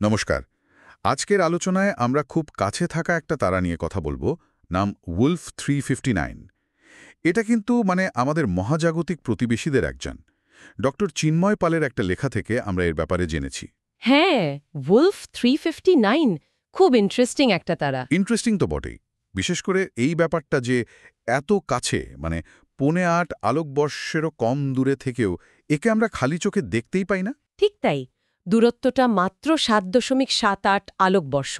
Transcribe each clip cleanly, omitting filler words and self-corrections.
নমস্কার। আজকের আলোচনায় আমরা খুব কাছে থাকা একটা তারা নিয়ে কথা বলবো, নাম উলফ 359। এটা কিন্তু আমাদের মহাজাগতিক প্রতিবেশীদের একজন। ডক্টর চিন্ময় পালের একটা লেখা থেকে আমরা এর ব্যাপারে জেনেছি। হ্যাঁ, উলফ 359 খুব ইন্টারেস্টিং একটা তারা। ইন্টারেস্টিং তো বটেই, বিশেষ করে এই ব্যাপারটা যে এত কাছে, 8.5 আলোকবর্ষেরও কম দূরে থেকেও একে আমরা খালি চোখে দেখতেই পাই না। ঠিক তাই, দূরত্বটা মাত্র 7.78 আলোকবর্ষ।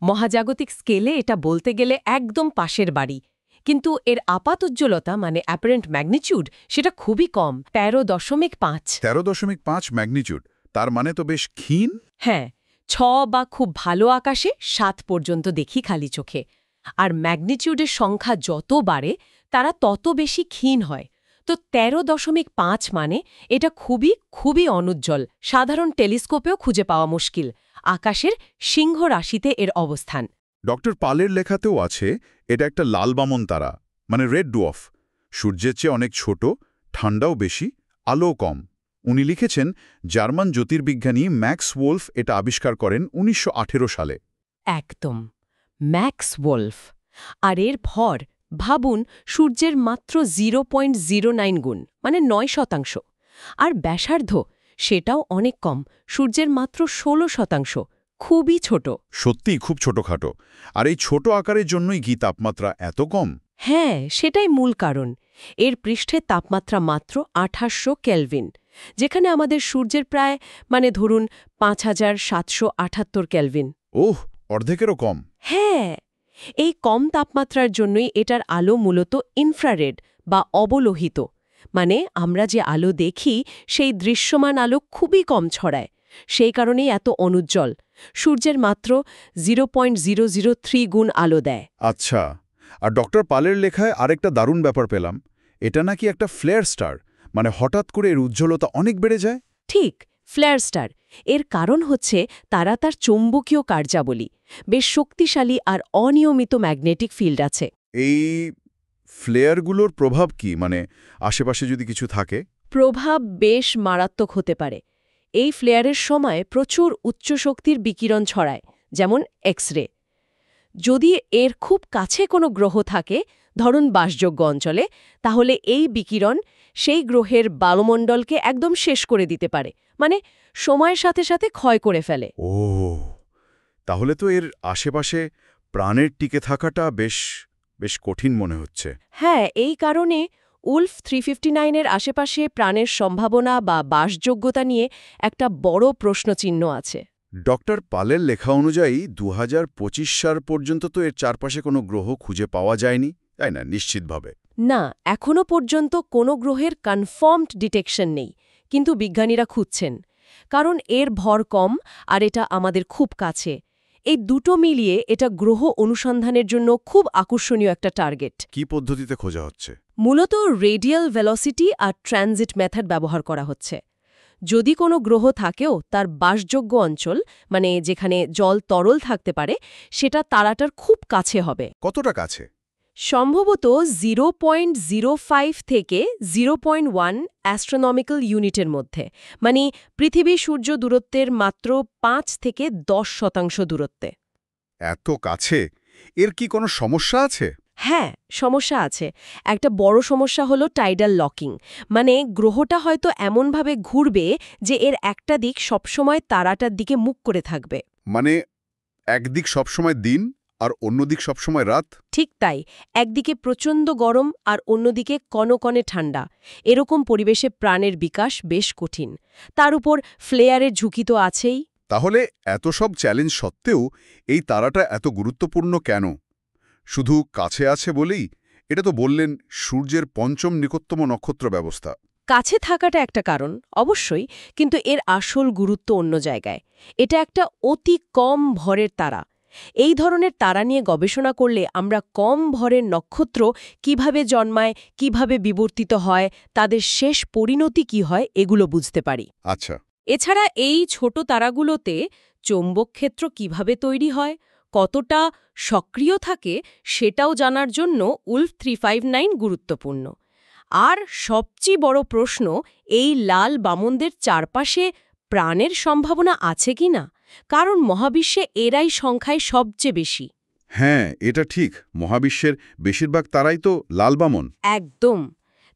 মহাজাগতিক স্কেলে এটা বলতে গেলে একদম পাশের বাড়ি। কিন্তু এর আপাত উজ্জ্বলতা অ্যাপারেন্ট ম্যাগনিটিউড সেটা খুবই কম, 13.5। 13.5 ম্যাগনিটিউড, তার মানে তো বেশ ক্ষীণ। হ্যাঁ, 6 বা খুব ভালো আকাশে 7 পর্যন্ত দেখি খালি চোখে। আর ম্যাগনিটিউডের সংখ্যা যত বাড়ে তারা তত বেশি ক্ষীণ হয়। তো 13.5 এটা খুবই খুবই অনুজ্জ্বল, সাধারণ টেলিস্কোপেও খুঁজে পাওয়া মুশকিল। আকাশের সিংহ রাশিতে এর অবস্থান। ডক্টর পালের লেখাতেও আছে এটা একটা লাল বামন তারা, রেড ডুয়ার্ফ। সূর্যের চেয়ে অনেক ছোট, ঠান্ডাও বেশি, আলোও কম। উনি লিখেছেন জার্মান জ্যোতির্বিজ্ঞানী ম্যাক্স ওলফ এটা আবিষ্কার করেন 1918 সালে। একদম, ম্যাক্স ওলফ। আর এর ভর ভাবুন, সূর্যের মাত্র 0.09 গুণ, 9%। আর ব্যাসার্ধ সেটাও অনেক কম, সূর্যের মাত্র 16%। খুবই ছোট। সত্যিই খুব ছোটখাটো। আর এই ছোট আকারের জন্যই কি তাপমাত্রা এত কম? হ্যাঁ, সেটাই মূল কারণ। এর পৃষ্ঠে তাপমাত্রা মাত্র 2800 কেলভিন, যেখানে আমাদের সূর্যের প্রায় ধরুন 5778 কেলভিন। ওহ, অর্ধেকেরও কম। হ্যাঁ, এই কম তাপমাত্রার জন্যই এটার আলো মূলত ইনফ্রারেড বা অবলোহিত। আমরা যে আলো দেখি সেই দৃশ্যমান আলো খুবই কম ছড়ায়। সেই কারণেই এত অনুজ্জ্বল। সূর্যের মাত্র 0.003 গুণ আলো দেয়। আচ্ছা, আর ডক্টর পালের লেখায় আরেকটা দারুণ ব্যাপার পেলাম। এটা নাকি একটা ফ্লেয়ার স্টার, হঠাৎ করে এর উজ্জ্বলতা অনেক বেড়ে যায়। ঠিক, ফ্লেয়ার স্টার। এর কারণ হচ্ছে তারা তার চৌম্বকীয় কার্যাবলী, বেশ শক্তিশালী আর অনিয়মিত ম্যাগনেটিক ফিল্ড আছে। এই ফ্লেয়ারগুলোর প্রভাব কি, আশেপাশে যদি কিছু থাকে? প্রভাব বেশ মারাত্মক হতে পারে। এই ফ্লেয়ারের সময় প্রচুর উচ্চ শক্তির বিকিরণ ছড়ায়, যেমন এক্স রে। যদি এর খুব কাছে কোনো গ্রহ থাকে, ধরুন বাসযোগ্য অঞ্চলে, তাহলে এই বিকিরণ সেই গ্রহের বায়ুমণ্ডলকে একদম শেষ করে দিতে পারে, সময়ের সাথে সাথে ক্ষয় করে ফেলে। ও, তাহলে তো এর আশেপাশে প্রাণের টিকে থাকাটা বেশ বেশ কঠিন মনে হচ্ছে। হ্যাঁ, এই কারণে উলফ 359-এর আশেপাশে প্রাণের সম্ভাবনা বা বাসযোগ্যতা নিয়ে একটা বড় প্রশ্নচিহ্ন আছে। ডক্টর পালের লেখা অনুযায়ী 2025 সাল পর্যন্ত তো এর চারপাশে কোনো গ্রহ খুঁজে পাওয়া যায়নি, তাই না? নিশ্চিতভাবে না, এখনো পর্যন্ত কোনো গ্রহের কনফার্মড ডিটেকশন নেই, কিন্তু বিজ্ঞানীরা খুঁজছেন। কারণ এর ভর কম আর এটা আমাদের খুব কাছে। এই দুটো মিলিয়ে এটা গ্রহ অনুসন্ধানের জন্য খুব আকর্ষণীয় একটা টার্গেট। কি পদ্ধতিতে খোঁজা হচ্ছে? মূলত রেডিয়াল ভেলোসিটি আর ট্রানজিট মেথড ব্যবহার করা হচ্ছে। যদি কোনো গ্রহ থাকেও তার বাসযোগ্য অঞ্চল, যেখানে জল তরল থাকতে পারে, সেটা তারাটার খুব কাছে হবে। কতটা কাছে? সম্ভবত 0.05 থেকে 0.1 অ্যাস্ট্রোনমিক্যাল ইউনিটের মধ্যে, পৃথিবী সূর্য দূরত্বের মাত্র 5 থেকে 10% দূরত্বে। এত কাছে? এর কি কোনো সমস্যা আছে? হ্যাঁ, সমস্যা আছে। একটা বড় সমস্যা হলো টাইডাল লকিং। গ্রহটা হয়তো এমনভাবে ঘুরবে যে এর একটা দিক সবসময় তারাটার দিকে মুখ করে থাকবে। একদিক সবসময় দিন আর অন্যদিক সবসময় রাত? ঠিক তাই, একদিকে প্রচণ্ড গরম আর অন্যদিকে কনকনে ঠান্ডা। এরকম পরিবেশে প্রাণের বিকাশ বেশ কঠিন। তার উপর ফ্লেয়ারের ঝুঁকি তো আছেই। তাহলে এত সব চ্যালেঞ্জ সত্ত্বেও এই তারাটা এত গুরুত্বপূর্ণ কেন? শুধু কাছে আছে বলেই? এটা তো বললেন সূর্যের পঞ্চম নিকটতম নক্ষত্র ব্যবস্থা। কাছে থাকাটা একটা কারণ, অবশ্যই, কিন্তু এর আসল গুরুত্ব অন্য জায়গায়। এটা একটা অতি কম ভরের তারা। এই ধরনের তারা নিয়ে গবেষণা করলে আমরা কম ভরের নক্ষত্র কিভাবে জন্মায়, কিভাবে বিবর্তিত হয়, তাদের শেষ পরিণতি কি হয়, এগুলো বুঝতে পারি। আচ্ছা। এছাড়া এই ছোট তারাগুলোতে চৌম্বক ক্ষেত্র কিভাবে তৈরি হয়, কতটা সক্রিয় থাকে, সেটাও জানার জন্য উলফ 359 গুরুত্বপূর্ণ। আর সবচেয়ে বড় প্রশ্ন, এই লাল বামনদের চারপাশে প্রাণের সম্ভাবনা আছে কিনা, কারণ মহাবিশ্বে এরাই সংখ্যায় সবচেয়ে বেশি। হ্যাঁ, এটা ঠিক। মহাবিশ্বের বেশিরভাগ তারাই তো লাল বামন। একদম।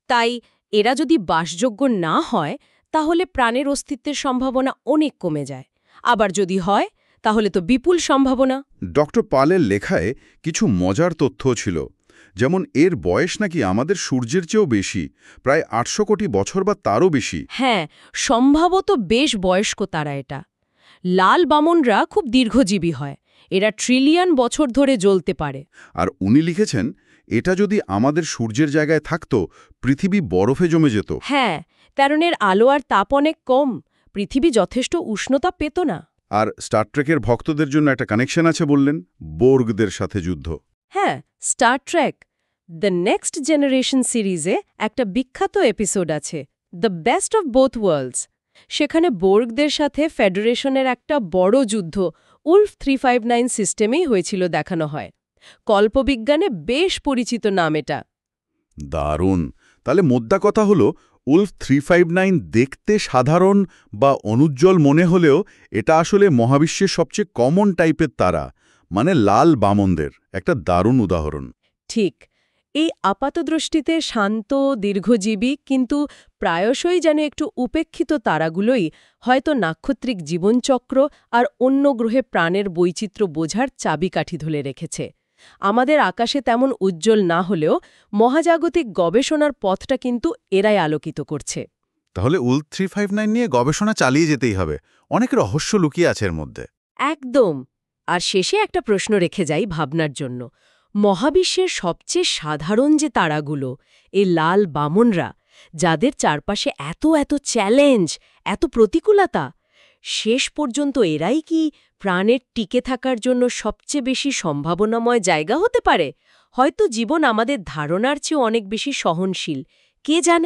তাই এরা যদি বাসযোগ্য না হয় তাহলে প্রাণের অস্তিত্বের সম্ভাবনা অনেক কমে যায়। আবার যদি হয় তাহলে তো বিপুল সম্ভাবনা। ডক্টর পালের লেখায় কিছু মজার তথ্য ছিল, যেমন এর বয়স নাকি আমাদের সূর্যের চেয়েও বেশি, প্রায় ৮০০ কোটি বছর বা তারও বেশি। হ্যাঁ, সম্ভবত বেশ বয়স্ক তারা এটা। লাল বামনরা খুব দীর্ঘজীবী হয়, এরা ট্রিলিয়ন বছর ধরে জ্বলতে পারে। আর উনি লিখেছেন, এটা যদি আমাদের সূর্যের জায়গায় থাকতো, পৃথিবী বরফে জমে যেত। হ্যাঁ, কারণ এর আলো আর তাপ অনেক কম, পৃথিবী যথেষ্ট উষ্ণতা পেত না। আর স্টার ট্রেকের ভক্তদের জন্য একটা কানেকশন আছে বললেন, বোর্গদের সাথে যুদ্ধ। হ্যাঁ, Star Trek the Next Generation সিরিজে একটা বিখ্যাত এপিসোড আছে, the best of both worlds. সেখানে বোর্গদের সাথে ফেডারেশনের একটা বড় যুদ্ধ উলফ 359 সিস্টেমেই হয়েছিল দেখানো হয়। কল্পবিজ্ঞানে বেশ পরিচিত নাম এটা। দারুণ। তাহলে মোদ্দা কথা হলো, উলফ 359 দেখতে সাধারণ বা অনুজ্জ্বল মনে হলেও এটা আসলে মহাবিশ্বের সবচেয়ে কমন টাইপের তারা, মানে লাল বামনদের একটা দারুণ উদাহরণ। ঠিক, এই আপাতদৃষ্টিতে শান্ত দীর্ঘজীবী কিন্তু প্রায়শই যেন একটু উপেক্ষিত তারাগুলোই হয়তো নাক্ষত্রিক জীবনচক্র আর অন্য গ্রহে প্রাণের বৈচিত্র্য বোঝার চাবিকাঠি ধরে রেখেছে। আমাদের আকাশে তেমন উজ্জ্বল না হলেও মহাজাগতিক গবেষণার পথটা কিন্তু এরাই আলোকিত করছে। তাহলে উলফ 359 নিয়ে গবেষণা চালিয়ে যেতেই হবে, অনেক রহস্য লুকিয়ে আছে এর মধ্যে। একদম। আর শেষে একটা প্রশ্ন রেখে যাই ভাবনার জন্য। মহাবিশ্বের সবচেয়ে সাধারণ যে তারাগুলো, এই লাল বামনরা, যাদের চারপাশে এত এত চ্যালেঞ্জ, এত প্রতিকূলতা, শেষ পর্যন্ত এরাই কি প্রাণের টিকে থাকার জন্য সবচেয়ে বেশি সম্ভাবনাময় জায়গা হতে পারে? হয়তো জীবন আমাদের ধারণার চেয়ে অনেক বেশি সহনশীল, কে জানে।